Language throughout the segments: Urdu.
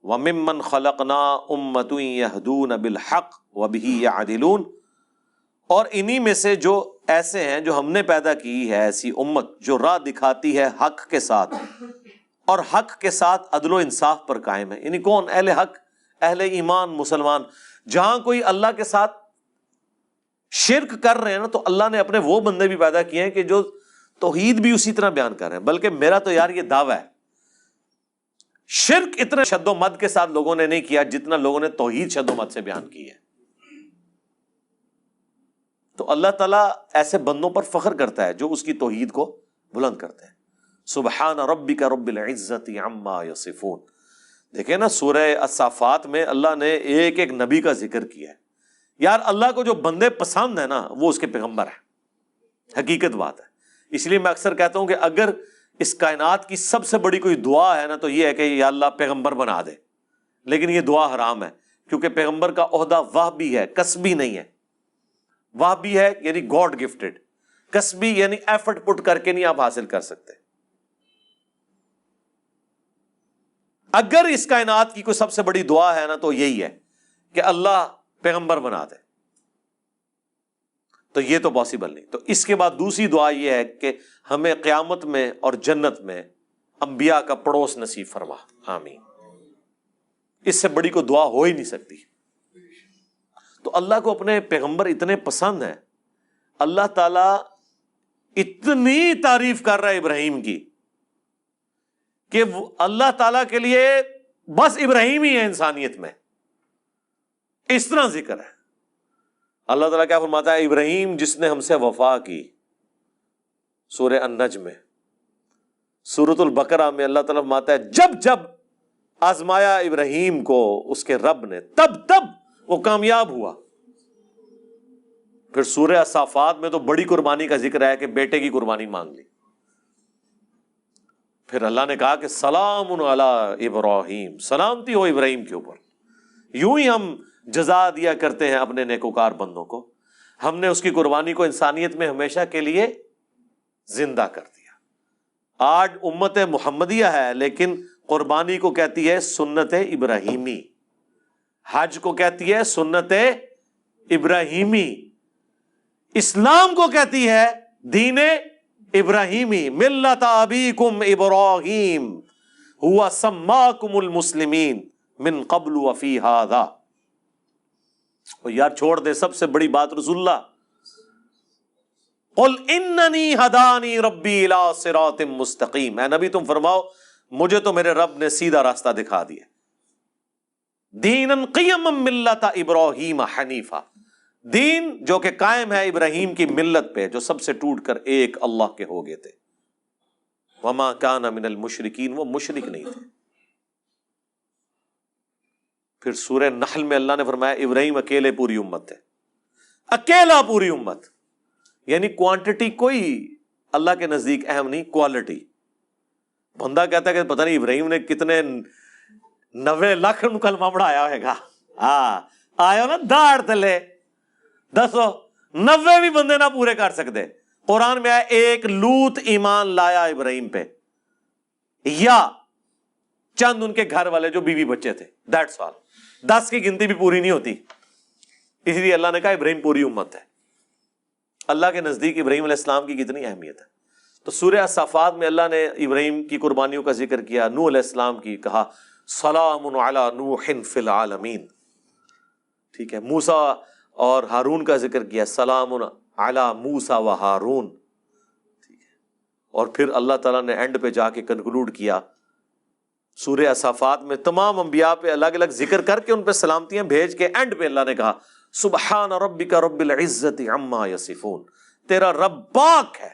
وَمِمَّنْ خَلَقْنَا أُمَّةٌ يَهْدُونَ بِالْحَقِّ وَبِهِ يَعْدِلُونَ، اور انہی میں سے جو ایسے ہیں جو ہم نے پیدا کی ہے ایسی امت جو راہ دکھاتی ہے حق کے ساتھ، اور حق کے ساتھ عدل و انصاف پر قائم ہے. یعنی کون؟ اہل حق، اہل ایمان، مسلمان. جہاں کوئی اللہ کے ساتھ شرک کر رہے ہیں نا، تو اللہ نے اپنے وہ بندے بھی پیدا کیے ہیں کہ جو توحید بھی اسی طرح بیان کر رہے ہیں. بلکہ میرا تو یار یہ دعویٰ ہے، شرک اتنے شد و مد کے ساتھ لوگوں نے نہیں کیا جتنا لوگوں نے توحید شد و مد سے بیان کی ہے. تو اللہ تعالیٰ ایسے بندوں پر فخر کرتا ہے جو اس کی توحید کو بلند کرتے ہیں. سبحان ربک رب العزت عما یصفون. دیکھیں نا سورہ الصافات میں اللہ نے ایک ایک نبی کا ذکر کیا ہے. یار اللہ کو جو بندے پسند ہیں نا وہ اس کے پیغمبر ہیں، حقیقت بات ہے. اس لیے میں اکثر کہتا ہوں کہ اگر اس کائنات کی سب سے بڑی کوئی دعا ہے نا تو یہ ہے کہ یا اللہ پیغمبر بنا دے. لیکن یہ دعا حرام ہے، کیونکہ پیغمبر کا عہدہ وہبی ہے، کسبی نہیں ہے. وہبی ہے یعنی گاڈ گفٹڈ، کسبی یعنی ایفرٹ پٹ کر کے نہیں آپ حاصل کر سکتے. اگر اس کائنات کی کوئی سب سے بڑی دعا ہے نا تو یہی ہے کہ اللہ پیغمبر بنا دے، تو یہ تو پاسبل نہیں. تو اس کے بعد دوسری دعا یہ ہے کہ ہمیں قیامت میں اور جنت میں انبیاء کا پڑوس نصیب فرما، آمین. اس سے بڑی کوئی دعا ہو ہی نہیں سکتی. تو اللہ کو اپنے پیغمبر اتنے پسند ہیں، اللہ تعالیٰ اتنی تعریف کر رہا ہے ابراہیم کی کہ اللہ تعالیٰ کے لیے بس ابراہیم ہی ہے انسانیت میں، اس طرح ذکر ہے. اللہ تعالیٰ کیا فرماتا ہے؟ ابراہیم جس نے ہم سے وفا کی، سورہ النجم میں. سورۃ البقرہ میں اللہ تعالیٰ فرماتا ہے جب جب آزمایا ابراہیم کو اس کے رب نے تب تب وہ کامیاب ہوا. پھر سورہ الصافات میں تو بڑی قربانی کا ذکر ہے کہ بیٹے کی قربانی مانگ لی. پھر اللہ نے کہا کہ سلام علی ابراہیم، سلامتی ہو ابراہیم کے اوپر. یوں ہی ہم جزا دیا کرتے ہیں اپنے نیکوکار بندوں کو. ہم نے اس کی قربانی کو انسانیت میں ہمیشہ کے لیے زندہ کر دیا. آج امت محمدیہ ہے لیکن قربانی کو کہتی ہے سنت ابراہیمی، حج کو کہتی ہے سنت ابراہیمی، اسلام کو کہتی ہے دین ابراہیمی. ملت ابیکم ابراہیم ہوا سماکم المسلمین من قبل وفی ھذا. یار چھوڑ دے سب سے بڑی بات رسول اللہ، قل اننی ہدانی ربی الی صراط مستقیم. اے نبی تم فرماؤ مجھے تو میرے رب نے سیدھا راستہ دکھا دیا. دینا قیما ملت ابراہیم حنیفا، دین جو کہ قائم ہے ابراہیم کی ملت پہ جو سب سے ٹوٹ کر ایک اللہ کے ہو گئے تھے. وما کان من المشرکین، وہ مشرک نہیں تھے. پھر سورہ نحل میں اللہ نے فرمایا ابراہیم اکیلے پوری امت ہے، اکیلا پوری امت. یعنی کوانٹٹی کوئی اللہ کے نزدیک اہم نہیں، کوالٹی. بندہ کہتا ہے کہ پتہ نہیں ابراہیم نے کتنے 90 لاکھ کلمہ پڑھایا ہوئے گا. آیا نا داڑ تلے دسو 90 بھی بندے نہ پورے کر سکتے. قرآن میں آیا ایک لوط ایمان لایا ابراہیم پہ، یا چند ان کے گھر والے جو بیوی بچے تھے، دیٹس آل. 10 کی گنتی بھی پوری نہیں ہوتی. اس لیے اللہ نے کہا ابراہیم پوری امت ہے. اللہ کے نزدیک ابراہیم علیہ السلام کی کتنی اہمیت ہے. تو سورہ الصافات میں اللہ نے ابراہیم کی قربانیوں کا ذکر کیا، نوح علیہ السلام کی کہا سلام علی نوح فی العالمین. ٹھیک ہے. موسیٰ اور ہارون کا ذکر کیا، سلام علی موسیٰ و ہارون. ٹھیک ہے. اور پھر اللہ تعالیٰ نے اینڈ پہ جا کے کنکلوڈ کیا سورہ الصافات میں تمام انبیاء پہ الگ الگ ذکر کر کے ان پہ سلامتیاں بھیج کے اینڈ پہ اللہ نے کہا سبحان ربک رب العزت عما یصفون. تیرا رب پاک ہے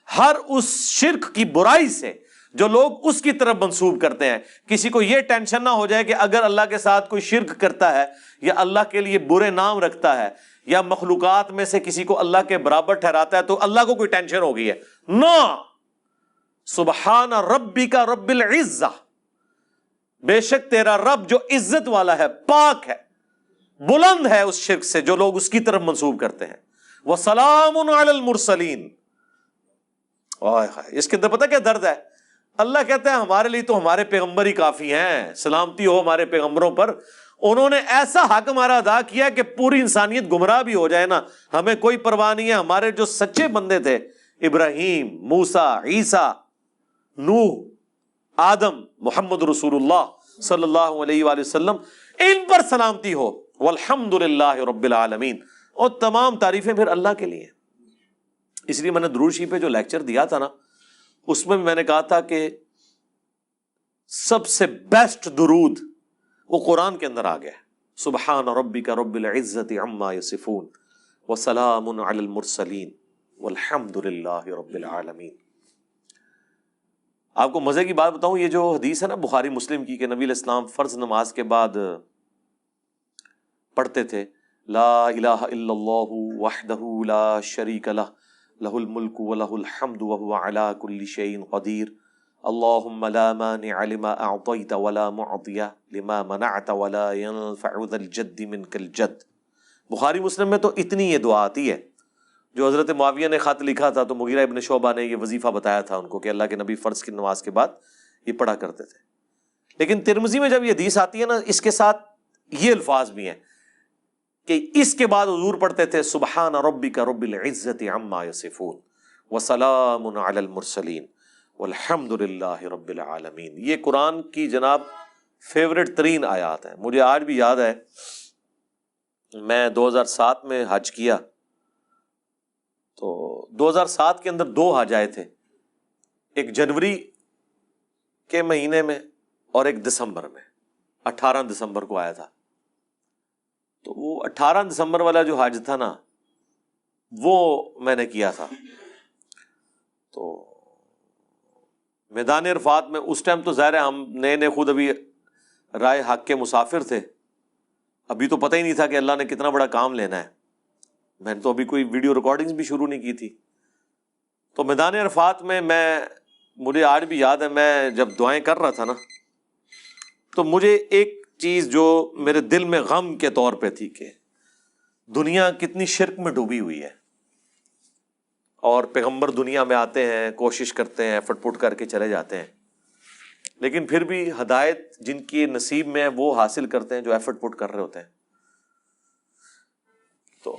ہر اس شرک کی برائی سے جو لوگ اس کی طرف منسوب کرتے ہیں. کسی کو یہ ٹینشن نہ ہو جائے کہ اگر اللہ کے ساتھ کوئی شرک کرتا ہے یا اللہ کے لیے برے نام رکھتا ہے یا مخلوقات میں سے کسی کو اللہ کے برابر ٹھہراتا ہے تو اللہ کو کوئی ٹینشن ہو گئی ہے. نو، سبحان ربک رب العزہ، بے شک تیرا رب جو عزت والا ہے، پاک ہے، بلند ہے اس شرک سے جو لوگ اس کی طرف منسوب کرتے ہیں. وَسَلَامٌ عَلَى الْمُرْسَلِينَ. اس کے اندر پتہ کیا درد ہے؟ اللہ کہتا ہے ہمارے لیے تو ہمارے پیغمبر ہی کافی ہیں، سلامتی ہو ہمارے پیغمبروں پر، انہوں نے ایسا حق ہمارا ادا کیا کہ پوری انسانیت گمراہ بھی ہو جائے نا ہمیں کوئی پرواہ نہیں ہے۔ ہمارے جو سچے بندے تھے، ابراہیم، موسیٰ، عیسیٰ، نوح، آدم، محمد رسول اللہ صلی اللہ علیہ وآلہ وسلم، ان پر سلامتی ہو، والحمد للہ رب العالمین، اور تمام تعریفیں پھر اللہ کے لیے۔ اس لیے میں نے درود شریف پہ جو لیکچر دیا تھا نا، اس میں نے کہا تھا کہ سب سے بیسٹ درود وہ قرآن کے اندر آ گیا ہے، سبحان ربک رب العزت عما یصفون وسلام علی المرسلین والحمد للہ رب العالمین۔ آپ کو مزے کی بات بتاؤں، یہ جو حدیث ہے نا بخاری مسلم کی کہ نبی علیہ السلام فرض نماز کے بعد پڑھتے تھے لا الہ الا اللہ وحدہ لا شریک لہ لہ الملک ولہ الحمد وہو علی کل شیء قدیر اللہم لا مانع لما اعطیت ولا معطی لما منعت ولا ينفع ذا الجد منک الجد۔ بخاری مسلم میں تو اتنی یہ دعا آتی ہے۔ جو حضرت معاویہ نے خط لکھا تھا تو مغیرہ ابن شعبہ نے یہ وظیفہ بتایا تھا ان کو کہ اللہ کے نبی فرض کی نماز کے بعد یہ پڑھا کرتے تھے۔ لیکن ترمذی میں جب یہ حدیث آتی ہے نا، اس کے ساتھ یہ الفاظ بھی ہیں کہ اس کے بعد حضور پڑھتے تھے سبحان ربک رب العزت عما یصفون وسلام علی المرسلین والحمد للہ رب العالمین۔ یہ قرآن کی جناب فیوریٹ ترین آیات ہیں۔ مجھے آج بھی یاد ہے، میں 2007 میں حج کیا تو 2007 کے اندر 2 حج آئے تھے، ایک جنوری کے مہینے میں اور ایک دسمبر میں، 18 دسمبر کو آیا تھا۔ تو وہ 18 دسمبر والا جو حج تھا نا، وہ میں نے کیا تھا۔ تو میدان عرفات میں اس ٹائم تو ظاہر ہے ہم نئے خود ابھی رائے حق کے مسافر تھے، ابھی تو پتہ ہی نہیں تھا کہ اللہ نے کتنا بڑا کام لینا ہے۔ میں نے تو ابھی کوئی ویڈیو ریکارڈنگز بھی شروع نہیں کی تھی۔ تو میدان عرفات میں مجھے آج بھی یاد ہے، میں جب دعائیں کر رہا تھا نا، تو مجھے ایک چیز جو میرے دل میں غم کے طور پہ تھی کہ دنیا کتنی شرک میں ڈوبی ہوئی ہے، اور پیغمبر دنیا میں آتے ہیں، کوشش کرتے ہیں، ایفرٹ پٹ کر کے چلے جاتے ہیں، لیکن پھر بھی ہدایت جن کی نصیب میں وہ حاصل کرتے ہیں جو ایفرٹ پٹ کر رہے ہوتے ہیں۔ تو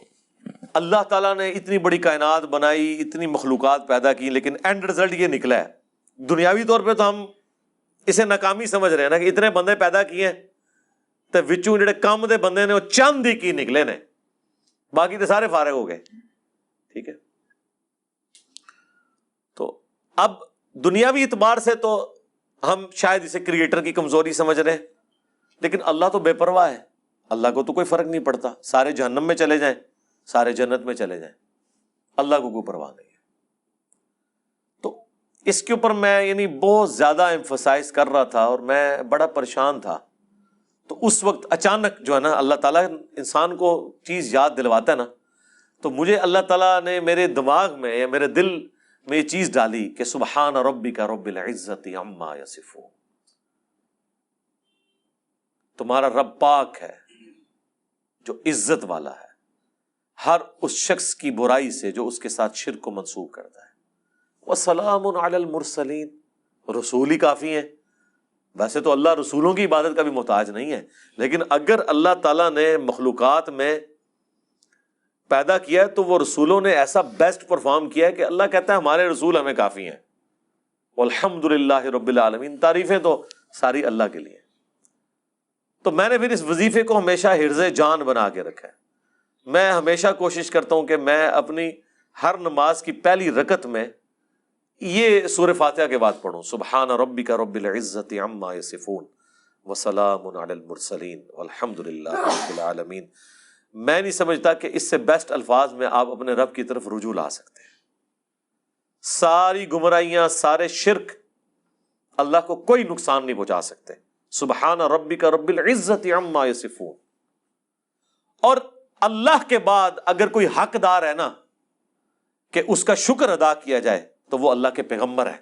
اللہ تعالیٰ نے اتنی بڑی کائنات بنائی، اتنی مخلوقات پیدا کی، لیکن اینڈ رزلٹ یہ نکلا ہے۔ دنیاوی طور پہ تو ہم اسے ناکامی سمجھ رہے ہیں نا کہ اتنے بندے پیدا کیے ہیں تو وچوں جڑے کم دے بندے نے وہ چند ہی کی نکلے نے، باقی تو سارے فارغ ہو گئے۔ ٹھیک ہے، تو اب دنیاوی اعتبار سے تو ہم شاید اسے کریٹر کی کمزوری سمجھ رہے ہیں، لیکن اللہ تو بے پرواہ ہے، اللہ کو تو کوئی فرق نہیں پڑتا، سارے جہنم میں چلے جائیں، سارے جنت میں چلے جائیں، اللہ کو کوئی پرواہ نہیں ہے۔ تو اس کے اوپر میں بہت زیادہ ایمفسائز کر رہا تھا اور میں بڑا پریشان تھا۔ تو اس وقت اچانک جو ہے نا اللہ تعالیٰ انسان کو چیز یاد دلواتا ہے نا، تو مجھے اللہ تعالیٰ نے میرے دماغ میں یا میرے دل میں یہ چیز ڈالی کہ سبحان ربک رب العزت عما یصفون، تمہارا رب پاک ہے جو عزت والا ہے ہر اس شخص کی برائی سے جو اس کے ساتھ شرک کو منسوب کرتا ہے۔ وسلام علی المرسلین، رسول ہی کافی ہیں۔ ویسے تو اللہ رسولوں کی عبادت کا بھی محتاج نہیں ہے، لیکن اگر اللہ تعالیٰ نے مخلوقات میں پیدا کیا ہے تو وہ رسولوں نے ایسا بیسٹ پرفارم کیا ہے کہ اللہ کہتا ہے ہمارے رسول ہمیں کافی ہیں۔ والحمد للہ رب العالمین، تعریفیں تو ساری اللہ کے لیے۔ تو میں نے پھر اس وظیفے کو ہمیشہ حرز جان بنا کے رکھا ہے۔ میں ہمیشہ کوشش کرتا ہوں کہ میں اپنی ہر نماز کی پہلی رکعت میں یہ سورہ فاتحہ کے بعد پڑھوں، سبحان ربک رب العزت عما یصفون وسلام علی المرسلین والحمد للہ رب العالمین۔ میں نہیں سمجھتا کہ اس سے بیسٹ الفاظ میں آپ اپنے رب کی طرف رجوع لا سکتے ہیں۔ ساری گمراہیاں، سارے شرک اللہ کو کوئی نقصان نہیں پہنچا سکتے۔ سبحان ربک رب العزت عما یصفون۔ اور اللہ کے بعد اگر کوئی حقدار ہے نا کہ اس کا شکر ادا کیا جائے تو وہ اللہ کے پیغمبر ہیں،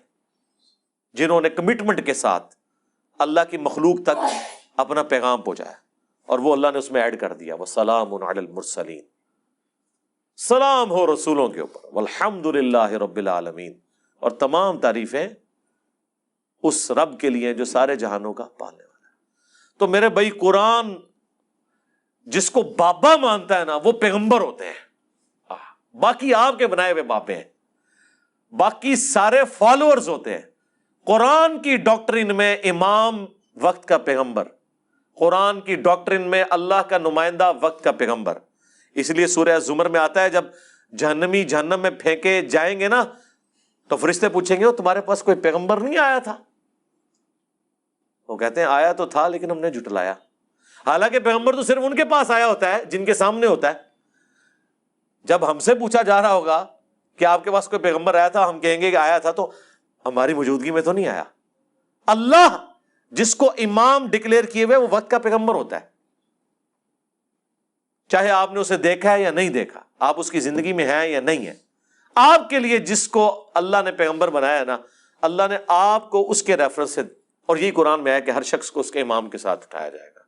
جنہوں نے کمٹمنٹ کے ساتھ اللہ کی مخلوق تک اپنا پیغام پہنچایا، اور وہ اللہ نے اس میں ایڈ کر دیا وسلام علی المرسلین، سلام ہو رسولوں کے اوپر، والحمد للہ رب العالمین، اور تمام تعریفیں اس رب کے لیے جو سارے جہانوں کا پالنے والا ہے۔ تو میرے بھائی قرآن جس کو بابا مانتا ہے نا وہ پیغمبر ہوتے ہیں، باقی آپ کے بنائے ہوئے بابے ہیں، باقی سارے فالوورز ہوتے ہیں۔ قرآن کی ڈاکٹرن میں امام وقت کا پیغمبر، قرآن کی ڈاکٹرن میں اللہ کا نمائندہ وقت کا پیغمبر۔ اس لیے سورہ زمر میں آتا ہے جب جہنمی جہنم میں پھینکے جائیں گے نا تو فرشتے پوچھیں گے تمہارے پاس کوئی پیغمبر نہیں آیا تھا؟ وہ کہتے ہیں آیا تو تھا لیکن ہم نے جھٹلایا۔ حالانکہ پیغمبر تو صرف ان کے پاس آیا ہوتا ہے جن کے سامنے ہوتا ہے۔ جب ہم سے پوچھا جا رہا ہوگا کہ آپ کے پاس کوئی پیغمبر آیا تھا، ہم کہیں گے کہ آیا تھا تو ہماری موجودگی میں تو نہیں آیا۔ اللہ جس کو امام ڈکلیئر کیے ہوئے وہ وقت کا پیغمبر ہوتا ہے، چاہے آپ نے اسے دیکھا ہے یا نہیں دیکھا، آپ اس کی زندگی میں ہیں یا نہیں ہے۔ آپ کے لیے جس کو اللہ نے پیغمبر بنایا ہے نا، اللہ نے آپ کو اس کے ریفرنس سے، اور یہی قرآن میں ہے کہ ہر شخص کو اس کے امام کے ساتھ اٹھایا جائے گا۔